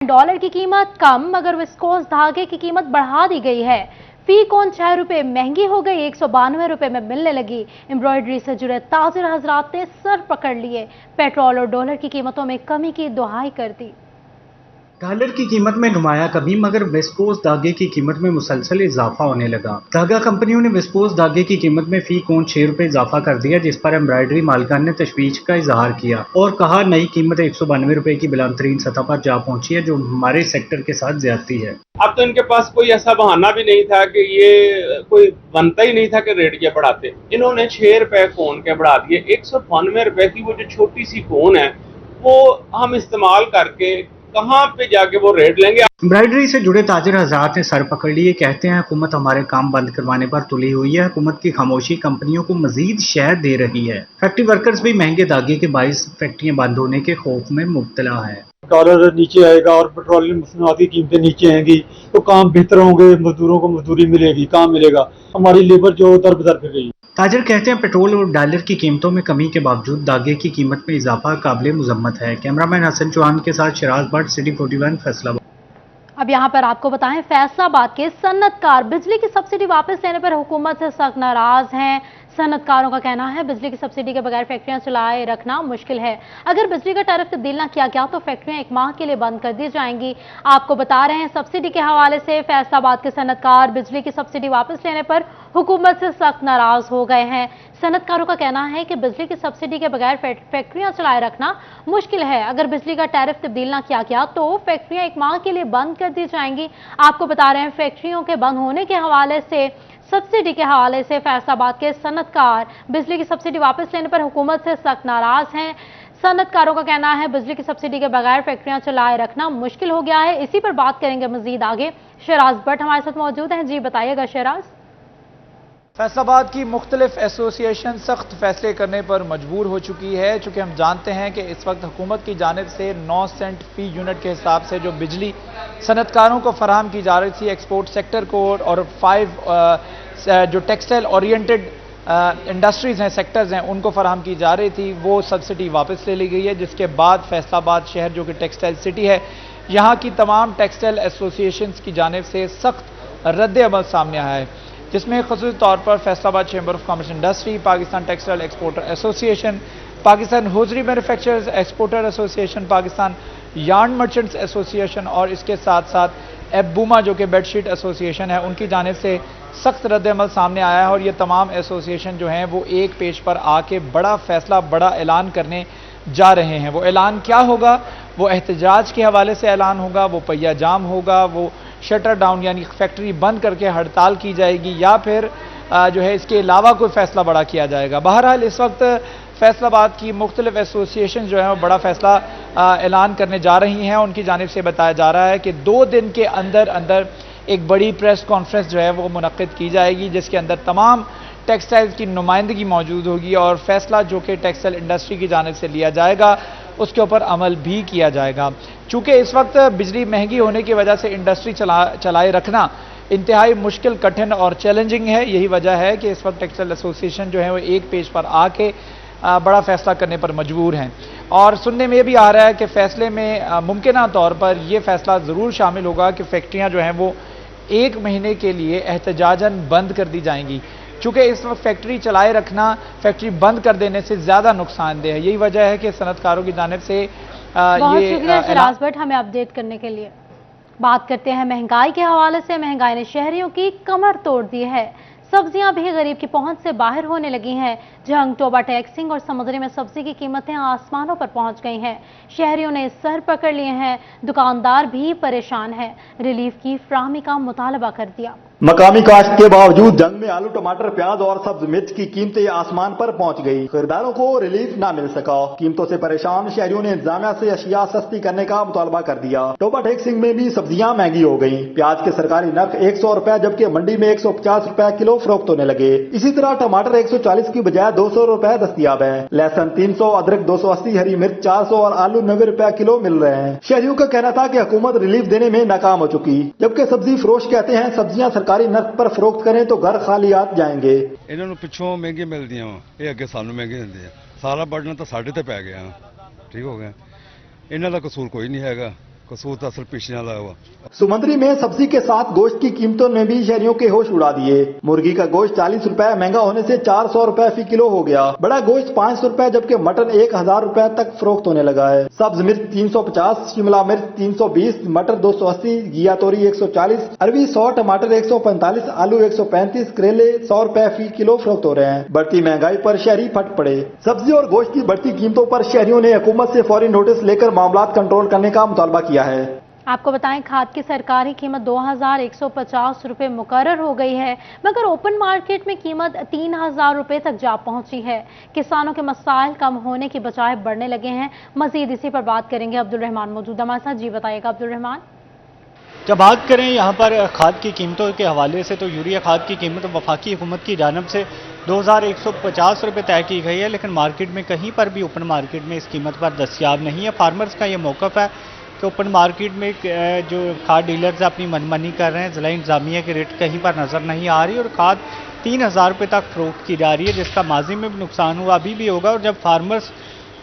Dollar की कीमत कम मगर विस्कोस धागे की कीमत बढ़ा दी गई है। फी कौन 6 रुपए महंगी हो गई, 192 रुपए में मिलने लगी। एम्ब्रॉयडरी से जुड़े ताजिर हजरात ने सर पकड़ लिए। पेट्रोल और डॉलर की कीमतों में कमी की दुहाई कर दी। डॉलर की कीमत में नुमाया कमी मगर विस्कोस धागे की कीमत में मुसलसल इजाफा होने लगा। धागा कंपनियों ने विस्कोस धागे की कीमत में फी कौन 6 रुपए इजाफा कर दिया, जिस पर एम्ब्रॉयडरी मालिकान ने तशवीश का इजहार किया और कहा नई कीमत 192 रुपए की बुलंदतरीन सतह पर जा पहुंची है, जो हमारे सेक्टर के साथ ज्यादती है। अब तो इनके पास कोई ऐसा बहाना भी नहीं था कि ये कोई बनता ही नहीं था कि रेट ये बढ़ाते। इन्होंने 6 रुपए कोन के बढ़ा दिए। 192 रुपए की वो जो छोटी सी कोन है वो हम इस्तेमाल करके कहाँ पे जाके वो रेट लेंगे। एम्ब्रॉयडरी से जुड़े ताजिर हजरात ने सर पकड़ लिए। कहते हैं हुकूमत हमारे काम बंद करवाने पर तुली हुई है। हुकूमत की खामोशी कंपनियों को मजीद शहर दे रही है। फैक्ट्री वर्कर्स भी महंगे धागे के बाइस फैक्ट्रियां बंद होने के खौफ में मुब्तला है। डॉलर नीचे आएगा और पेट्रोलियम मसनूआत की कीमतें नीचे आएंगी तो काम बेहतर होंगे, मजदूरों को मजदूरी मिलेगी, काम मिलेगा, हमारी लेबर जो दर बदर पे गई। ताजिर कहते हैं पेट्रोल और डॉलर की कीमतों में कमी के बावजूद धागे की कीमत में इजाफा काबिल मुजम्मत है। कैमरामैन हसन चौहान के साथ शिराज भट्ट, सिटी 41, फैसलाबाद। अब यहाँ पर आपको बताएं, फैसलाबाद के सन्नतकार बिजली की सब्सिडी वापस लेने पर हुकूमत से सख्त नाराज हैं। सन्नतकारों का कहना है बिजली की सब्सिडी के बगैर फैक्ट्रियां चलाए रखना मुश्किल है। अगर बिजली का टैरिफ तब्दील न किया गया तो फैक्ट्रियां 1 माह के लिए बंद कर दी जाएंगी। आपको बता रहे हैं सब्सिडी के हवाले से फैसलाबाद के सन्नतकार बिजली की सब्सिडी वापस लेने पर हुकूमत से सख्त नाराज हो गए हैं। सन्नतकारों का कहना है कि बिजली की सब्सिडी के बगैर फैक्ट्रियां चलाए रखना मुश्किल है। अगर बिजली का टैरिफ तब्दील न किया गया तो फैक्ट्रियां 1 माह के लिए बंद कर दी जाएंगी। आपको बता रहे हैं फैक्ट्रियों के बंद होने के हवाले से, सब्सिडी के हवाले से फैसलाबाद के सन्नतकार बिजली की सब्सिडी वापस लेने पर हुकूमत से सख्त नाराज हैं। सन्नतकारों का कहना है बिजली की सब्सिडी के बगैर फैक्ट्रियां चलाए रखना मुश्किल हो गया है। इसी पर बात करेंगे मजीद आगे। शहराज भट्ट हमारे साथ मौजूद हैं। जी बताइएगा शहराज। फैसलाबाद की मुख्तलिफ एसोसिएशन सख्त फैसले करने पर मजबूर हो चुकी है, चूँकि हम जानते हैं कि इस वक्त हुकूमत की जानिब से 9 सेंट फी यूनिट के हिसाब से जो बिजली सनतकारों को फराहम की जा रही थी एक्सपोर्ट सेक्टर को, और 5 जो टेक्सटाइल ओरिएंटेड इंडस्ट्रीज़ हैं, सेक्टर्स हैं, उनको फराहम की जा रही थी, वो सब्सिडी वापस ले ली गई है। जिसके बाद फैसलाबाद शहर जो कि टेक्सटाइल सिटी है, यहाँ की तमाम टेक्सटाइल एसोसिएशंस की जानिब से सख्त रद्द अमल सामने आया है, जिसमें ख़ुसूसी तौर पर Faisalabad chamber of commerce industry, Pakistan textile exporter association, Pakistan hosiery manufacturers exporter association, Pakistan yarn merchants association और इसके साथ साथ एबूमा जो कि बेडशीट एसोसिएशन है, उनकी जानिब से सख्त रद्द अमल सामने आया है। और ये तमाम एसोसिएशन जो हैं वो एक पेज पर आके बड़ा फैसला, बड़ा ऐलान करने जा रहे हैं। वो ऐलान क्या होगा? वो एहतजाज के हवाले से ऐलान होगा, वो पहिया जाम होगा, वो शटर डाउन यानी फैक्ट्री बंद करके हड़ताल की जाएगी, या फिर जो है इसके अलावा कोई फैसला बड़ा किया जाएगा। बहरहाल इस वक्त फैसलाबाद की मुख्तलिफ एसोसिएशन जो है वो बड़ा फैसला ऐलान करने जा रही हैं। उनकी जानिब से बताया जा रहा है कि 2 दिन के अंदर अंदर एक बड़ी प्रेस कॉन्फ्रेंस जो है वो मुनक्किद की जाएगी, जिसके अंदर तमाम टेक्सटाइल्स की नुमाइंदगी मौजूद होगी और फैसला जो कि टेक्सटाइल इंडस्ट्री की जानिब से लिया जाएगा उसके ऊपर अमल भी किया जाएगा। चूँकि इस वक्त बिजली महंगी होने की वजह से इंडस्ट्री चलाए रखना इंतहाई मुश्किल, कठिन और चैलेंजिंग है। यही वजह है कि इस वक्त टेक्सटाइल एसोसिएशन जो है वो एक पेज पर आके बड़ा फैसला करने पर मजबूर हैं। और सुनने में भी आ रहा है कि फैसले में मुमकिन तौर पर यह फैसला ज़रूर शामिल होगा कि फैक्ट्रियाँ जो हैं वो 1 महीने के लिए एहतजाजन बंद कर दी जाएंगी, चूँकि इस वक्त फैक्ट्री चलाए रखना फैक्ट्री बंद कर देने से ज़्यादा नुकसानदेह है। यही वजह है कि सनतकारों की जानिब से ये शहराज भट्ट हमें अपडेट करने के लिए। बात करते हैं महंगाई के हवाले से। महंगाई ने शहरियों की कमर तोड़ दी है। सब्जियां भी गरीब की पहुंच से बाहर होने लगी हैं। झंग, टोबा, टैक्सिंग और समुद्री में सब्जी की कीमतें आसमानों पर पहुंच गई हैं। शहरियों ने सर पकड़ लिए हैं। दुकानदार भी परेशान हैं। रिलीफ की फराहमी का मुतालबा कर दिया। मकामी काश्त के बावजूद जंग में आलू, टमाटर, प्याज और सब्ज मिर्च की कीमतें आसमान पर पहुंच गई। खरीदारों को रिलीफ न मिल सका। कीमतों से परेशान शहरियों ने इंतजामिया से अशिया सस्ती करने का मुतालबा कर दिया। टोबा टैक्सिंग में भी सब्जियां महंगी हो गई। प्याज के सरकारी नर्ख 100 रुपए जबकि मंडी में 150 रुपए किलो फरोख्त होने लगे। इसी तरह टमाटर 140 की बजाय 200 रुपए दस्तियाब है। लहसुन 300, अदरक 280, हरी मिर्च 400 और आलू 90 रुपए किलो मिल रहे हैं। शहरियों का कहना था कि हुकूमत रिलीफ देने में नाकाम हो चुकी, जबकि सब्जी फरोश कहते हैं सब्जियां सरकारी नर्ख पर फरोख्त करें तो घर खालियात जाएंगे। इन्होंने पिछों महंगी मिलती ये अगे सानू महंगी दिंदे आ। सारा बर्डन तो साडे ते पै गया। ठीक हो गया। इन्हां दा कसूर कोई नहीं हैगा। कसूर असल पीछे ना लगा हुआ। सुमंदरी में सब्जी के साथ गोश्त की कीमतों ने भी शहरियों के होश उड़ा दिए। मुर्गी का गोश्त 40 रुपए महंगा होने से 400 रुपए फी किलो हो गया। बड़ा गोश्त 500 रुपए जबकि मटन 1000 रुपए तक फरोख्त होने लगा है। सब्ज मिर्च 350, शिमला मिर्च 320, मटर 280, घिया तोरी 140, अरवी 100, टमाटर 145, आलू 135, करेले 100 रुपए फी किलो फरोख्त हो रहे हैं। बढ़ती महंगाई पर शहरी फट पड़े। सब्जी और गोश्त की बढ़ती कीमतों पर शहरियों ने हुकूमत से फौरी नोटिस लेकर मामला कंट्रोल करने का मुतालबा किया है। आपको बताएं, खाद की सरकारी कीमत 2150 रुपए मुकर्रर हो गई है, मगर ओपन मार्केट में कीमत 3000 रुपए तक जा पहुंची है। किसानों के मसाइल कम होने की बजाय बढ़ने लगे हैं। मजीद इसी पर बात करेंगे। अब्दुल रहमान मौजूद हमारे साथ। जी बताइएगा अब्दुल रहमान। जब बात करें यहाँ पर खाद की कीमतों के हवाले से, तो यूरिया खाद की कीमत वफाकी हुकूमत की जानिब से 2150 रुपए तय की गई है, लेकिन मार्केट में कहीं पर भी ओपन मार्केट में इस कीमत पर दस्तयाब नहीं है। फार्मर्स का ये मौक़िफ़ है कि ओपन मार्केट में जो खाद डीलर्स अपनी मनमानी कर रहे हैं, ज़िला इंतज़ामिया की रेट कहीं पर नज़र नहीं आ रही और खाद 3000 रुपये तक फरोख्त की जा रही है, जिसका माजी में भी नुकसान हुआ, अभी भी होगा। और जब फार्मर्स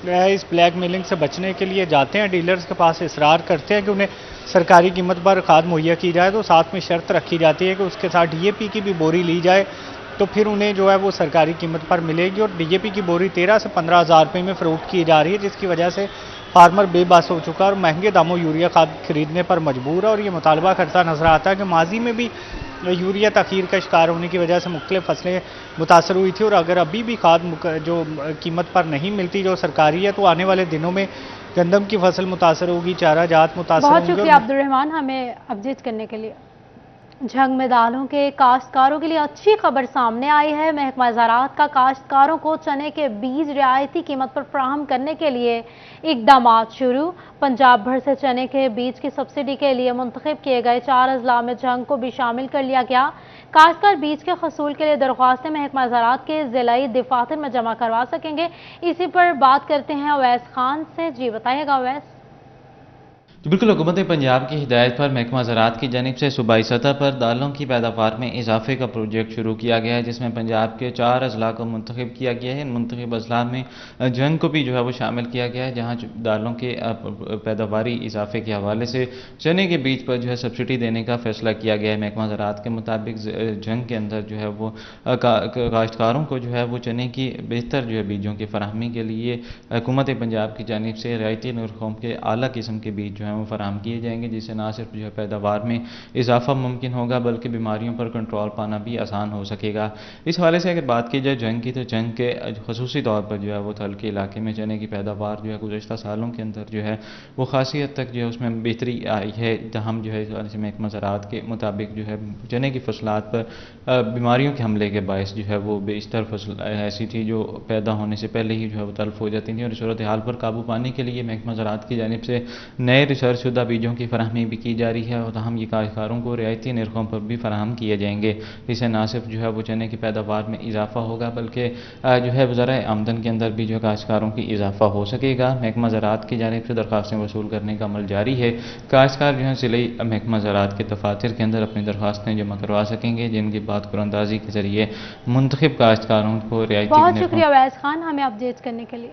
इस ब्लैक मेलिंग से बचने के लिए जाते हैं, डीलर्स के पास इसरार करते हैं कि उन्हें सरकारी कीमत पर खाद मुहैया की जाए, तो साथ में शर्त रखी जाती है कि उसके साथ DAP की भी बोरी ली जाए, तो फिर उन्हें जो है वो सरकारी कीमत पर मिलेगी। और DAP की बोरी 13 से 15 हज़ार रुपये में फ़रोख्त की जा रही है, जिसकी वजह से फार्मर बेबस हो चुका है और महंगे दामों यूरिया खाद खरीदने पर मजबूर है। और ये मुतालबा करता नज़र आता है कि माजी में भी यूरिया तखीर का शिकार होने की वजह से मुख्तलिफ फसलें मुतासर हुई थी, और अगर अभी भी खाद जो कीमत पर नहीं मिलती जो सरकारी है, तो आने वाले दिनों में गंदम की फसल मुतासर होगी, चारा जात मुतासर होंगे। बहुत शुक्रिया अब्दुल रहमान हमें अपडेट करने के लिए। झंग में दालों के काश्तकारों के लिए अच्छी खबर सामने आई है। महकमा ज़राअत का काश्तकारों को चने के बीज रियायती कीमत पर फराहम करने के लिए इक़दामात शुरू। पंजाब भर से चने के बीज की सब्सिडी के लिए मुंतखब किए गए 4 अजला में झंग को भी शामिल कर लिया गया। काश्तकार बीज के हसूल के लिए दरख्वास्तें महकमा ज़राअत के ज़िलाई दफातर में जमा करवा सकेंगे। इसी पर बात करते हैं अवैस खान से। जी बताइएगा अवैस। बिल्कुल, हुकूमत पंजाब की हिदायत पर महकमा ज़राअत की जानिब से सूबाई सतह पर दालों की पैदावार में इजाफे का प्रोजेक्ट शुरू किया गया है, जिसमें पंजाब के 4 अजला को मुंतखब किया गया है। इन मुंतखब अजला में जंग को भी जो है वो शामिल किया गया है, जहाँ दालों के पैदावारी इजाफे के हवाले से चने के बीज पर जो है सब्सिडी देने का फैसला किया गया है। महकमा ज़राअत के मुताबिक जंग के अंदर जो है वो काश्तकारों को जो है वो चने की बेहतर जो है बीजों की फराहमी के लिए हुकूमत पंजाब की जानिब से रियायती नरखों के आला किस्म के बीज जो है वो फराहम किए जाएंगे, जिससे ना सिर्फ जो है पैदावार में इजाफा मुमकिन होगा बल्कि बीमारियों पर कंट्रोल पाना भी आसान हो सकेगा। इस हवाले से अगर बात की जाए जंग की, तो जंग के खसूसी तौर पर जो है वो थल के इलाके में चने की पैदावार जो है गुज़श्ता सालों के अंदर जो है वो खासी हद तक जो है उसमें बेहतरी आई है। हम जो है इस हवाले से महकमा ज़राअत के मुताबिक जो है चने की फसलात पर बीमारियों के हमले के बायस जो है वो बेशतर फसल ऐसी थी जो पैदा होने से पहले ही जो है वो तल्फ हो जाती थी, और सूरत हाल पर काबू पाने के लिए महकमा ज़राअत की जानिब से नए रिसर्च शुदा बीजों की फराहमी भी की जा रही है, और हम ये काश्तकारों को रियायती नरखों पर भी फराहम किए जाएंगे। इससे ना सिर्फ जो है वो चने की पैदावार में इजाफा होगा बल्कि जो है ज़राए आमदन के अंदर भी जो है काश्तकारों की इजाफा हो सकेगा। महकमा ज़राअत की जानिब से दरख्वास्तें वसूल करने का अमल जारी है। काश्तकार जो है ज़िले महकमा ज़राअत के दफातर के अंदर अपनी दरख्वास्तें जमा करवा सकेंगे, जिनकी बात कुरानंदाजी के जरिए मुंतखब काश्तकारों को रियायती। बहुत शुक्रिया अवैस खान हमें अपडेट करने के लिए।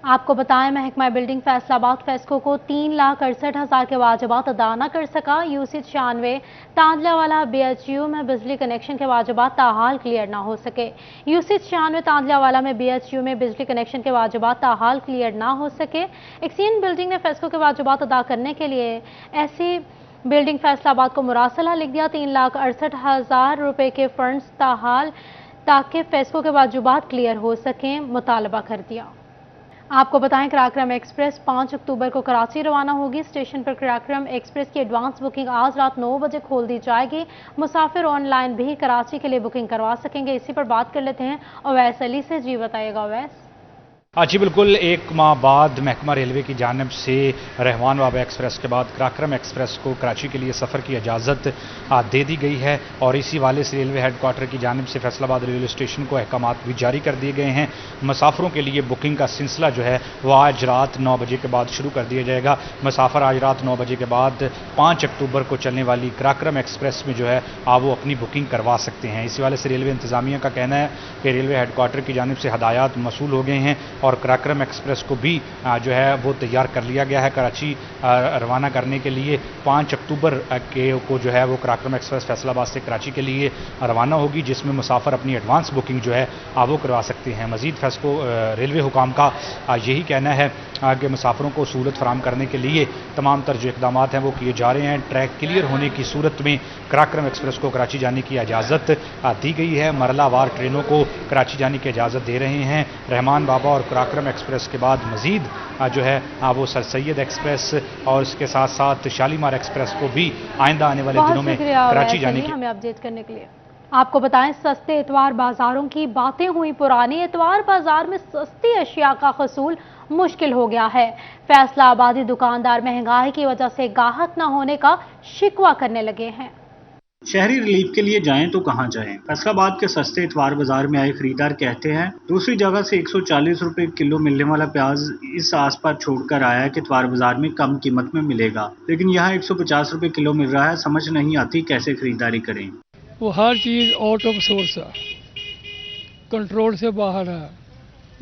आपको बताएं, महकमा बिल्डिंग फैसलाबाद फेस्को को 3,68,000 के वाजिबात अदा न कर सका। यूसी 96 तांदलावाला BHU में बिजली कनेक्शन के वाजिबात ताहाल क्लियर ना हो सके। यूसी 96 तांदलावाला में BHU में बिजली कनेक्शन के वाजिबात ताहाल क्लियर ना हो सके। एक्सियन बिल्डिंग ने फेस्को के वाजिबात अदा करने के लिए ऐसी बिल्डिंग फैसलाबाद को मुरासला लिख दिया। 3,68,000 रुपए के फंड्स ताहाल ताकि फेस्को के वाजिबात क्लियर हो सकें मुतालबा कर दिया। आपको बताएं, कराक्रम एक्सप्रेस 5 अक्टूबर को कराची रवाना होगी। स्टेशन पर कराक्रम एक्सप्रेस की एडवांस बुकिंग आज रात 9 बजे खोल दी जाएगी। मुसाफिर ऑनलाइन भी कराची के लिए बुकिंग करवा सकेंगे। इसी पर बात कर लेते हैं अवैस अली से। जी बताइएगा अवैस। जी बिल्कुल, 1 माह बाद महकमा रेलवे की जानिब से रहमान बाबा एक्सप्रेस के बाद कराक्रम एक्सप्रेस को कराची के लिए सफ़र की इजाज़त दे दी गई है, और इसी वाले से रेलवे हेड क्वार्टर की जानिब से फैसलाबाद रेलवे स्टेशन को अहकामात भी जारी कर दिए गए हैं। मुसाफिरों के लिए बुकिंग का सिलसिला जो है वह आज रात 9 बजे के बाद शुरू कर दिया जाएगा। मुसाफिर आज रात 9 बजे के बाद 5 अक्टूबर को चलने वाली कराक्रम एक्सप्रेस में जो है वो अपनी बुकिंग करवा सकते हैं। इसी वाले से रेलवे इंतज़ामिया का कहना है कि रेलवे हेड क्वार्टर की जानिब से हदायत मसूल हो गए हैं और कराक्रम एक्सप्रेस को भी जो है वो तैयार कर लिया गया है। कराची रवाना करने के लिए 5 अक्टूबर को जो है वो कराक्रम एक्सप्रेस फैसलाबाद से कराची के लिए रवाना होगी, जिसमें मुसाफिर अपनी एडवांस बुकिंग जो है वो करवा सकते हैं। मज़ीद फैसलों रेलवे हुकाम का यही कहना है कि मुसाफिरों को सहूलत फराहम करने के लिए तमाम तर जो इक़दाम हैं वो किए जा रहे हैं। ट्रैक क्लियर होने की सूरत में कराक्रम एक्सप्रेस को कराची जाने की इजाज़त दी गई है। मरलावार ट्रेनों को कराची जाने की इजाज़त दे रहे हैं। रहमान बाबा और कराक्रम एक्सप्रेस के बाद मज़ीद जो है वो सर सैयद एक्सप्रेस और इसके साथ साथ शालीमार एक्सप्रेस को भी आइंदा आने वाले दिनों में कराची जाने की हमें अपडेट करने के लिए। आपको बताएं, सस्ते इतवार बाजारों की बातें हुई पुरानी। इतवार बाजार में सस्ती अशिया का हसूल मुश्किल हो गया है। फैसलाबादी दुकानदार महंगाई की वजह से गाहक न होने का शिकवा करने लगे हैं। शहरी रिलीफ के लिए जाएं तो कहां जाएं? फैसलाबाद के सस्ते इतवार बाजार में आए खरीदार कहते हैं दूसरी जगह से 140 रुपए किलो मिलने वाला प्याज इस आस पर छोड़कर आया है कि इतवार बाजार में कम कीमत में मिलेगा, लेकिन यहाँ 150 रुपए किलो मिल रहा है। समझ नहीं आती कैसे खरीदारी करें। वो हर चीज़ आउट ऑफ सोर्स है, कंट्रोल से बाहर है।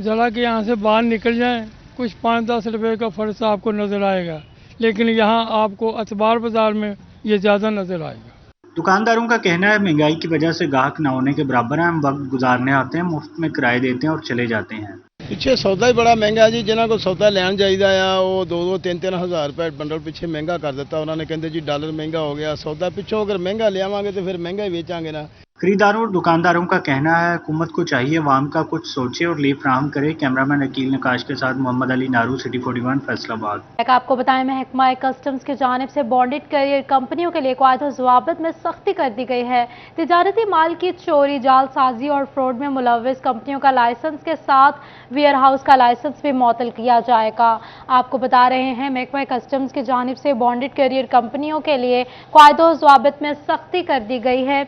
ज़रा कि यहाँ से बाहर निकल जाएं, कुछ 5-10 रुपए का फर्क आपको नज़र आएगा, लेकिन यहाँ आपको इतवार बाजार में ये ज़्यादा नज़र आएगा। दुकानदारों का कहना है महंगाई की वजह से गाहक न होने के बराबर हैं। हम वक्त गुजारने आते हैं, मुफ्त में किराए देते हैं और चले जाते हैं। ਪਿੱਛੇ ਸੌਦਾ ਹੀ ਬੜਾ ਮਹਿੰਗਾ ਜੀ। ਜਿਨ੍ਹਾਂ ਕੋਲ ਸੌਦਾ ਲੈਣ ਜਾਈਦਾ ਆ ਉਹ 2-3 ਹਜ਼ਾਰ ਰੁਪਏ ਬੰਡਲ ਪਿੱਛੇ ਮਹਿੰਗਾ ਕਰ ਦਿੱਤਾ ਉਹਨਾਂ ਨੇ। ਕਹਿੰਦੇ ਜੀ ਡਾਲਰ ਮਹਿੰਗਾ ਹੋ ਗਿਆ, ਸੌਦਾ ਪਿੱਛੋਂ ਅਗਰ ਮਹਿੰਗਾ ਲਿਆਵਾਂਗੇ तो फिर महंगा ही बेचांगे ना। खरीदारों और दुकानदारों का कहना है हुकूमत को चाहिए अवाम का कुछ सोचे और लीव फराहम करे। कैमरामैन अकील नकाश के साथ मोहम्मद अली नारू, सिटी 41 फैसलाबाद। आपको बताएं, महकमा कस्टम्स की जानिब से बॉन्डेड कैरियर कंपनियों के लिए कायदे ज़वाबित में सख्ती कर दी गई है। तिजारती माल की चोरी, जालसाजी और फ्रॉड में मुलव्विस कंपनियों का लाइसेंस के साथ वेयर हाउस का लाइसेंस भी मुअत्तल किया जाएगा। आपको बता रहे हैं महकमा कस्टम्स की जानिब से बॉन्डेड कैरियर कंपनियों के लिए कायदे ज़वाबित में सख्ती कर दी गई है।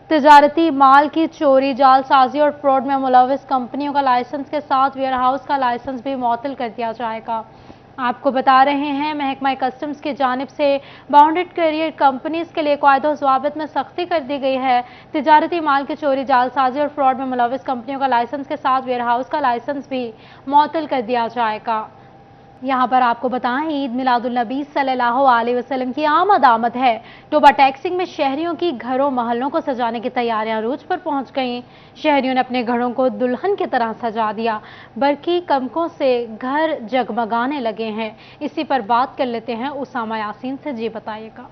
तिजारती माल की चोरी, जालसाजी और फ्रॉड में मुलव्विस कंपनियों का लाइसेंस के साथ वेयर हाउस का लाइसेंस भी मुअत्तल कर दिया जाएगा। आपको बता रहे हैं महकमा कस्टम्स की जानिब से बाउंडेड कैरियर कंपनीज के लिए कायदे ज़वाबित में सख्ती कर दी गई है। तिजारती माल की चोरी, जालसाजी और फ्रॉड में मुलव्विस कंपनियों का लाइसेंस के साथ वेयर हाउस का लाइसेंस भी मुअत्तल कर दिया जाएगा। यहाँ पर आपको बताएं, ईद मिलादुन्नबी सल्लल्लाहु अलैहि वसल्लम की आमद है। टोबा टैक्सिंग में शहरियों की घरों महलों को सजाने की तैयारियां रूज पर पहुंच गईं। शहरियों ने अपने घरों को दुल्हन की तरह सजा दिया। बरकी कमकों से घर जगमगाने लगे हैं। इसी पर बात कर लेते हैं उसामा यासीन से। जी बताइएगा।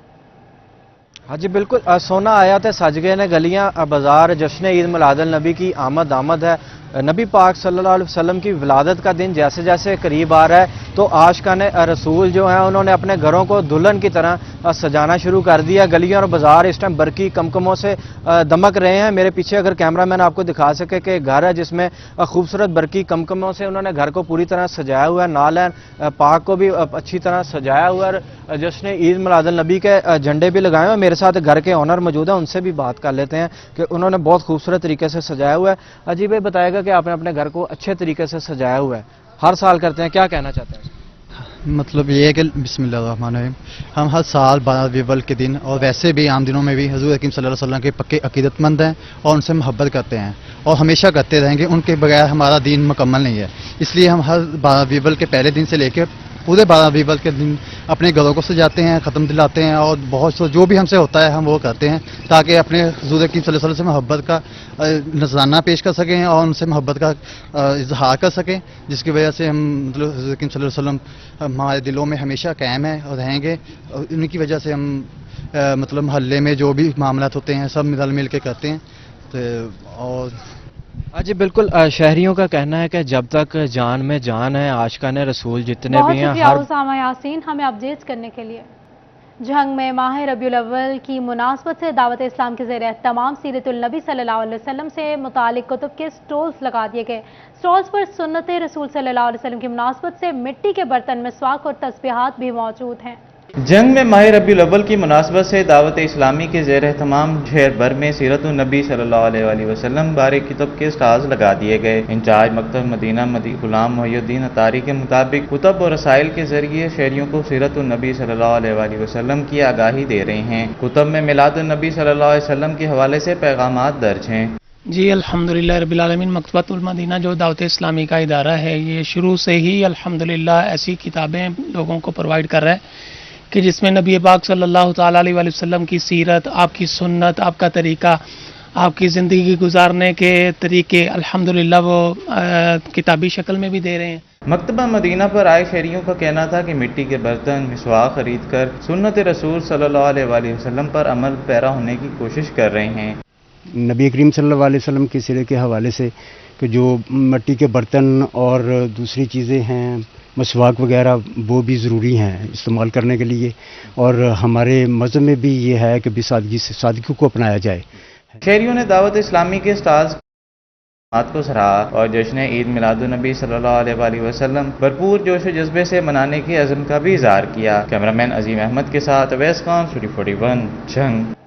हाँ जी बिल्कुल, सोना आया थे सज गए ने गलियां बाजार। जश्न ईद मिलादुल नबी की आमद है। नबी पाक सल्लल्लाहु अलैहि वसल्लम की विलादत का दिन जैसे जैसे करीब आ रहा है तो आशिकान रसूल जो हैं उन्होंने अपने घरों को दुल्हन की तरह सजाना शुरू कर दिया। गलियां और बाजार इस टाइम बरकी कमकमों से दमक रहे हैं। मेरे पीछे अगर कैमरामैन आपको दिखा सके कि घर है जिसमें खूबसूरत बरकी कमकमों से उन्होंने घर को पूरी तरह सजाया हुआ है। नालैन पाक को भी अच्छी तरह सजाया हुआ है। जश्न ईद मिलादुल नबी के झंडे भी लगाए हुए। मेरे साथ घर के ऑनर मौजूद है, उनसे भी बात कर लेते हैं कि उन्होंने बहुत खूबसूरत तरीके से सजाया हुआ है। अजीब भाई बताएगा कि आपने अपने घर को अच्छे तरीके से सजाया हुआ है, हर साल करते हैं, क्या कहना चाहते हैं? मतलब ये है कि बिस्मिल्लाहिर्रहमानिर्रहीम, हम हर साल 12 रबीउल के दिन और वैसे भी आम दिनों में भी हुजूर हकीम सल्लल्लाहु अलैहि वसल्लम के पक्के अकीदतमंद हैं और उनसे मोहब्बत करते हैं और हमेशा करते रहेंगे। उनके बगैर हमारा दीन मुकम्मल नहीं है। इसलिए हम हर 12 रबीउल के पहले दिन से लेकर पूरे 12 रबीउल के दिन अपने घरों को सजाते हैं, ख़त्म दिलाते हैं और बहुत जो भी हमसे होता है हम वो करते हैं ताकि अपने हुजूर हकीम सल्लल्लाहु अलैहि वसल्लम से मोहब्बत का नजराना पेश कर सकें और उनसे मोहब्बत का इजहार कर सकें, जिसकी वजह से हम मतलब हुजूर हकीम सल्लल्लाहु अलैहि वसल्लम हमारे दिलों में हमेशा कायम है और रहेंगे। और उनकी वजह से हम मतलब मोहल्ले में जो भी मामलात होते हैं सब मिल के करते हैं। तो और जी बिल्कुल, शहरियों का कहना है कि जब तक जान में जान है आशिकान रसूल जितने भी हैं हर उसामा यासीन हमें अपडेट करने के लिए। जंग में माह रबीउल अव्वल की मुनासबत से दावत इस्लाम के ज़ेर तमाम सीरतुल नबी सल्लल्लाहु अलैहि वसल्लम से मुतालिक कुतुब के स्टॉल्स लगा दिए गए। स्टॉल्स पर सुन्नत रसूल सल्लल्लाहु अलैहि वसल्लम की मुनासबत से मिट्टी के बर्तन, मिस्वाक और तस्बीहात भी मौजूद हैं। जंग में माह रबीउल अव्वल की मुनासबत से दावत इस्लामी के ज़ेर तमाम शहर भर में सीरत नबी सल्लल्लाहु अलैहि वसल्लम बारे किताब के स्टॉल्स लगा दिए गए। इंचार्ज मकतब मदीना गुलाम मोहिउद्दीन अतारी के मुताबिक कुतुब और रसाइल के जरिए शहरियों को सीरत नबी सल्लल्लाहु अलैहि वसल्लम की आगाही दे रहे हैं। कुतुब में मिलाद नबी सल्लल्लाहु अलैहि वसल्लम के हवाले से पैगामात दर्ज हैं। जी अल्हम्दुलिल्लाह रब्बिल आलमीन। मकतबतुल मदीना जो दावत इस्लामी का इदारा है, ये शुरू से ही अल्हम्दुलिल्लाह ऐसी किताबें लोगों को प्रोवाइड कर रहा है कि जिसमें नबी पाक सल्लल्लाहु ताला अलैहि वसल्लम की सीरत, आपकी सुन्नत, आपका तरीका, आपकी ज़िंदगी गुजारने के तरीके अल्हम्दुलिल्लाह वो किताबी शक्ल में भी दे रहे हैं। मकतबा मदीना पर आए शहरियों का कहना था कि मिट्टी के बर्तन, मिसवाक खरीद कर सुन्नत रसूल सल्लल्लाहु अलैहि वसल्लम पर अमल पैरा होने की कोशिश कर रहे हैं। नबी करीम सल्लल्लाहु अलैहि वसल्लम की सीरत के हवाले से कि जो मिट्टी के बर्तन और दूसरी चीज़ें हैं, मसवाक वगैरह, वो भी ज़रूरी हैं इस्तेमाल करने के लिए, और हमारे मज़हब में भी ये है कि सादगी को अपनाया जाए। शहरियों ने दावत इस्लामी के स्टाल्स को सराहा और जश्न ईद मिलादुन्नबी सल्लल्लाहु अलैहि वसल्लम भरपूर जोश व जज्बे से मनाने के अज़्म का भी इज़हार किया। कैमरामैन अजीम अहमद के साथ अवैस खान, स्टूडियो 41, जंग।